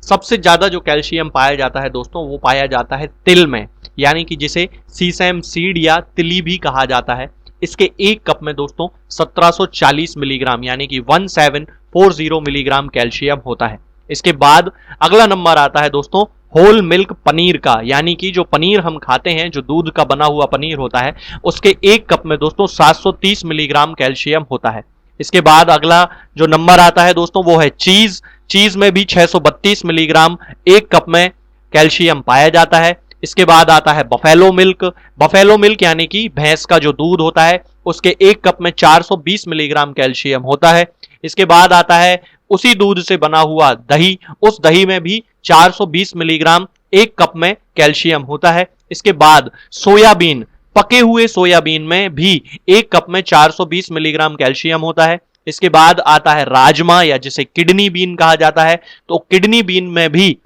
सबसे ज्यादा जो कैल्शियम पाया जाता है दोस्तों वो पाया जाता है तिल में, यानी कि जिसे सीसैम सीड या तिली भी कहा जाता है। इसके एक कप में दोस्तों 1740 मिलीग्राम यानी कि 1740 मिलीग्राम कैल्शियम होता है। इसके बाद अगला नंबर आता है दोस्तों होल मिल्क पनीर का, यानी कि जो पनीर हम खाते हैं, जो दूध का बना हुआ पनीर होता है, उसके एक कप में दोस्तों 730 मिलीग्राम कैल्शियम होता है। इसके बाद अगला जो नंबर आता है दोस्तों वो है चीज। चीज में भी 632 मिलीग्राम एक कप में कैल्शियम पाया जाता है। इसके बाद आता है बफेलो मिल्क। बफेलो मिल्क यानी कि भैंस का जो दूध होता है, उसके एक कप में 420 मिलीग्राम कैल्शियम होता है। इसके बाद आता है उसी दूध से बना हुआ दही। उस दही में भी 420 मिलीग्राम एक कप में कैल्शियम होता है। इसके बाद सोयाबीन, पके हुए सोयाबीन में भी एक कप में 420 मिलीग्राम कैल्शियम होता है। इसके बाद आता है राजमा या जिसे किडनी बीन कहा जाता है, तो किडनी बीन में भी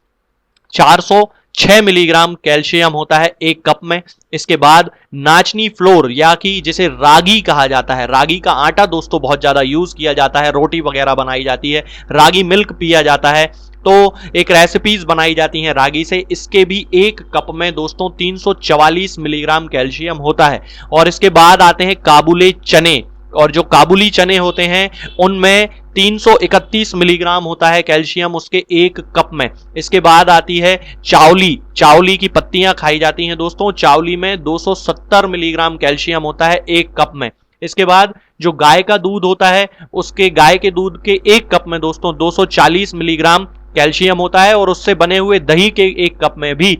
406 मिलीग्राम कैल्शियम होता है एक कप में। इसके बाद नाचनी फ्लोर या कि जिसे रागी कहा जाता है, रागी का आटा दोस्तों बहुत ज्यादा यूज किया जाता है, रोटी वगैरह बनाई जाती है, रागी मिल्क पिया जाता है, तो एक रेसिपीज बनाई जाती हैं रागी से। इसके भी एक कप में दोस्तों 344 मिलीग्राम कैल्शियम होता है। और इसके बाद आते हैं काबुली चने, और जो काबुली चने होते हैं उनमें 331 मिलीग्राम होता है कैल्शियम उसके एक कप में। इसके बाद आती है चावली। चावली की पत्तियां खाई जाती हैं दोस्तों, चावली में 270 मिलीग्राम कैल्शियम होता है एक कप में। इसके बाद जो गाय का दूध होता है, उसके गाय के दूध के एक कप में दोस्तों 240 मिलीग्राम कैल्शियम होता है, और उससे बने हुए दही के एक कप में भी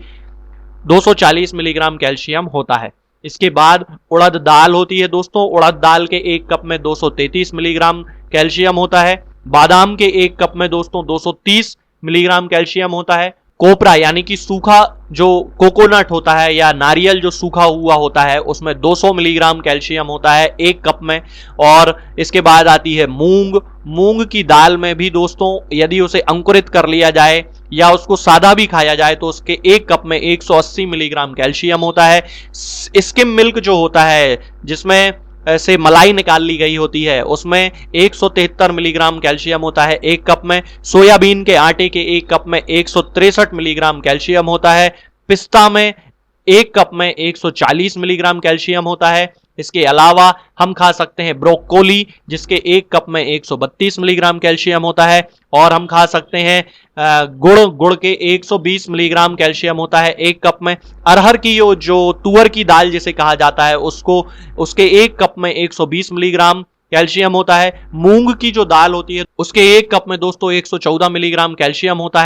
240 मिलीग्राम कैल्शियम होता है। इसके बाद उड़द दाल होती है दोस्तों, उड़द दाल के एक कप में 233 मिलीग्राम कैल्शियम होता है। बादाम के एक कप में दोस्तों 230 मिलीग्राम कैल्शियम होता है। कोपरा यानी कि सूखा जो कोकोनट होता है या नारियल जो सूखा हुआ होता है, उसमें 200 मिलीग्राम कैल्शियम होता है एक कप में। और इसके बाद आती है मूंग। मूंग की दाल में भी दोस्तों यदि उसे अंकुरित कर लिया जाए या उसको सादा भी खाया जाए तो उसके एक कप में 180 मिलीग्राम कैल्शियम होता है। स्किम मिल्क जो होता है, जिसमें से मलाई निकाल ली गई होती है, उसमें 173 मिलीग्राम कैल्शियम होता है एक कप में। सोयाबीन के आटे के एक कप में 163 मिलीग्राम कैल्शियम होता है। पिस्ता में एक कप में 140 मिलीग्राम कैल्शियम होता है। इसके अलावा हम खा सकते हैं ब्रोकोली, जिसके एक कप में 132 मिलीग्राम कैल्शियम होता है। और हम खा सकते हैं गुड़ के 120 मिलीग्राम कैल्शियम होता है एक कप में। अरहर की जो तुअर की दाल जिसे कहा जाता है, उसके एक कप में 120 मिलीग्राम कैल्शियम होता है। मूंग की जो दाल होती है उसके एक कप में दोस्तों 114 मिलीग्राम कैल्शियम होता है।